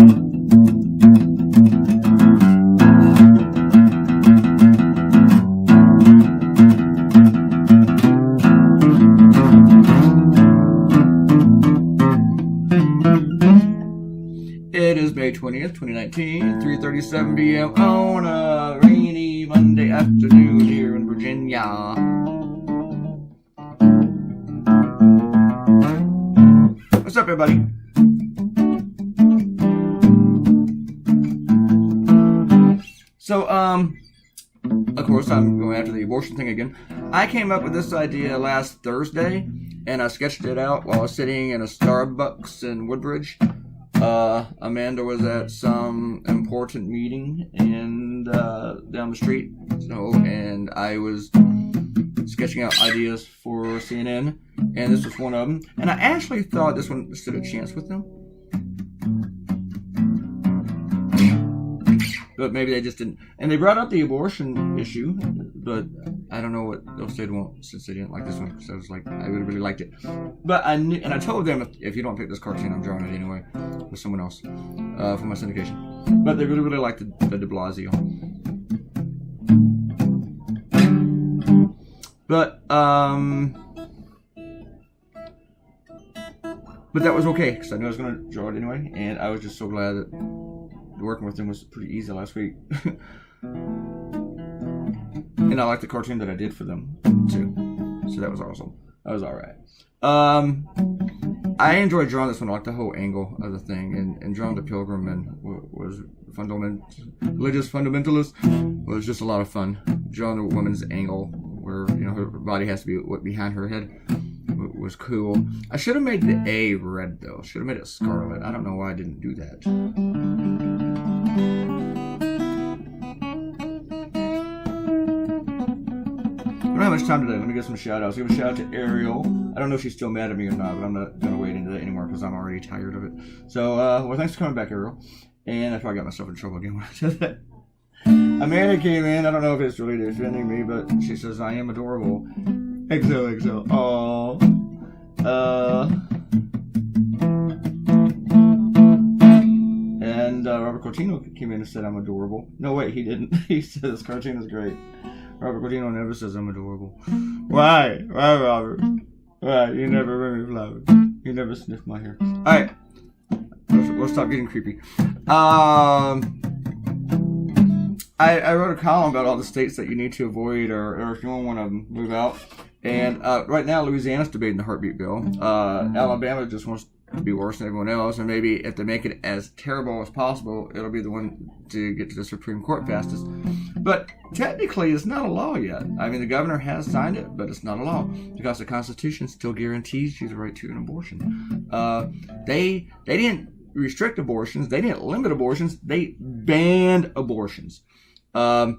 It is May 20th, 2019, 3:37 p.m. on a rainy Monday afternoon here in Virginia. What's up, everybody? So, of course, I'm going after the abortion thing again. I came up with this idea last Thursday, and I sketched it out while I was sitting in a Starbucks in Woodbridge. Amanda was at some important meeting and down the street, and I was sketching out ideas for CNN, and this was one of them. And I actually thought this one stood a chance with them, but maybe they just didn't. And they brought up the abortion issue, but I don't know what they'll say they won't, since they didn't like this one, because I was like, I would have really liked it. But I knew, and I told them, if you don't pick this cartoon, I'm drawing it anyway with someone else for my syndication. But they really, really liked the de Blasio. But that was okay, because I knew I was going to draw it anyway, and I was just so glad that working with them was pretty easy last week. And I liked the cartoon that I did for them, too. So that was awesome. That was alright. I enjoyed drawing this one. I liked the whole angle of the thing. And drawing the pilgrim and was religious fundamentalist was just a lot of fun. Drawing the woman's angle, where her body has to be behind her head, was cool. I should have made the A red, though. Should have made it scarlet. I don't know why I didn't do that. I don't have much time today. Let me get some shout outs. Give a shout out to Ariel. I don't know if she's still mad at me or not, but I'm not going to wade into that anymore because I'm already tired of it. So, well, thanks for coming back, Ariel. And I probably got myself in trouble again when I said that. Amanda came in. I don't know if it's really defending me, but she says, I am adorable. XOXO. Aww. And Robert Cortino came in and said I'm adorable. No, wait, he didn't. He said this cartoon is great. Robert Cortino never says I'm adorable. Why? Why, Robert? Why? You never bring me flowers. You never sniff my hair. Alright. We'll stop getting creepy. I wrote a column about all the states that you need to avoid or if you want to move out. And right now, Louisiana's debating the heartbeat bill. Alabama just wants to be worse than everyone else, and maybe if they make it as terrible as possible, it'll be the one to get to the Supreme Court fastest. But technically, it's not a law yet. I mean, the governor has signed it, but it's not a law because the Constitution still guarantees you the right to an abortion. They didn't restrict abortions. They didn't limit abortions. They banned abortions. Even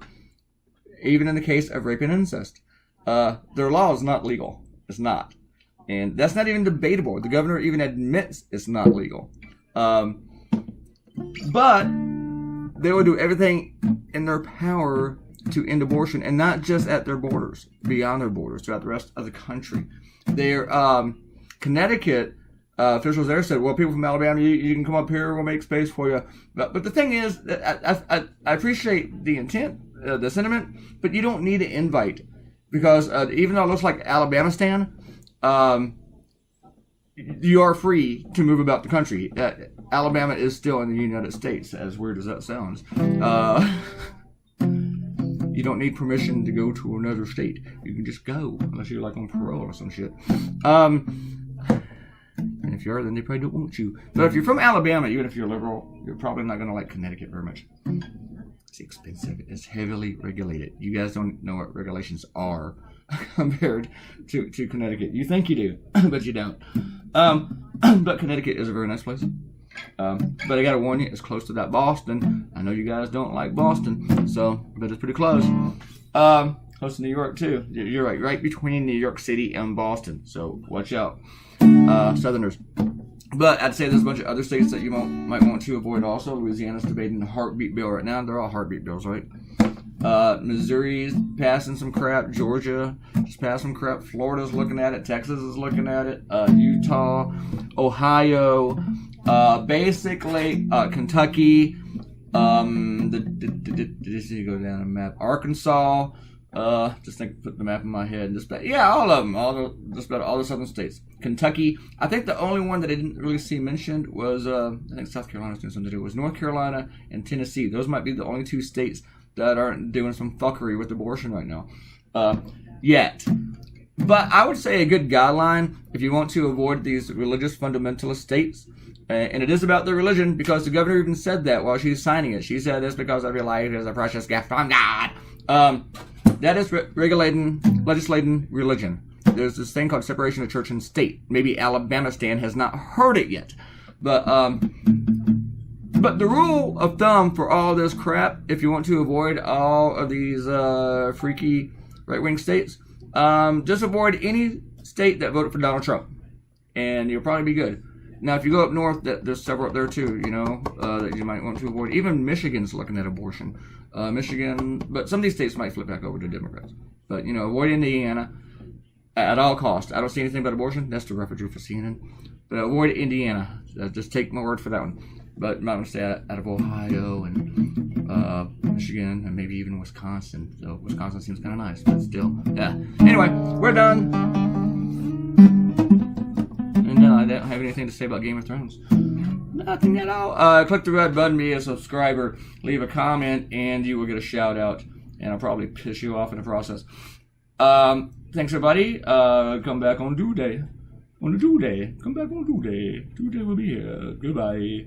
in the case of rape and incest. Their law is not legal. It's not. And that's not even debatable. The governor even admits it's not legal. But they will do everything in their power to end abortion, and not just at their borders, beyond their borders, throughout the rest of the country. Connecticut officials there said, well, people from Alabama, you can come up here, we'll make space for you. But the thing is, I appreciate the intent, the sentiment, but you don't need an invite. Because even though it looks like Alabamistan, you are free to move about the country. Alabama is still in the United States, as weird as that sounds. You don't need permission to go to another state. You can just go, unless you're like on parole or some shit. And if you are, then they probably don't want you. But if you're from Alabama, even if you're liberal, you're probably not going to like Connecticut very much. It's expensive. It's heavily regulated. You guys don't know what regulations are compared to Connecticut. You think you do, but you don't. But Connecticut is a very nice place. But I gotta warn you, it's close to that Boston. I know you guys don't like Boston, but it's pretty close. Close to New York too. You're right between New York City and Boston. So watch out, Southerners. But I'd say there's a bunch of other states that you might want to avoid also. Louisiana's debating the heartbeat bill right now. They're all heartbeat bills, right? Missouri's passing some crap. Georgia just passed some crap. Florida's looking at it. Texas is looking at it. Utah, Ohio, Basically, Kentucky. This you go down a map. Arkansas. Just put the map in my head. All of them. Just about all the southern states. Kentucky. I think the only one that I didn't really see mentioned was I think South Carolina's doing something to do. It was North Carolina and Tennessee. Those might be the only two states that aren't doing some fuckery with abortion right now. Yet. But I would say a good guideline if you want to avoid these religious fundamentalist states. And it is about their religion, because the governor even said that while she's signing it. She said this because every life is a precious gift from God. That is legislating religion. There's this thing called separation of church and state. Maybe Alabama Stan has not heard it yet. But the rule of thumb for all this crap, if you want to avoid all of these freaky right-wing states, just avoid any state that voted for Donald Trump. And you'll probably be good. Now, if you go up north, there's several up there too, that you might want to avoid. Even Michigan's looking at abortion. But some of these states might flip back over to Democrats. But, avoid Indiana at all costs. I don't see anything about abortion. That's the refuge for CNN. But avoid Indiana. Just take my word for that one. But I'm not going to stay out of Ohio and Michigan and maybe even Wisconsin. So Wisconsin seems kind of nice, but still. Yeah. Anyway, we're done. And I don't have anything to say about Game of Thrones. Nothing at all. Click the red button, be a subscriber, leave a comment, and you will get a shout out. And I'll probably piss you off in the process. Thanks, everybody. Come back on due day. On the due day. Come back on due day. Due day will be here. Goodbye.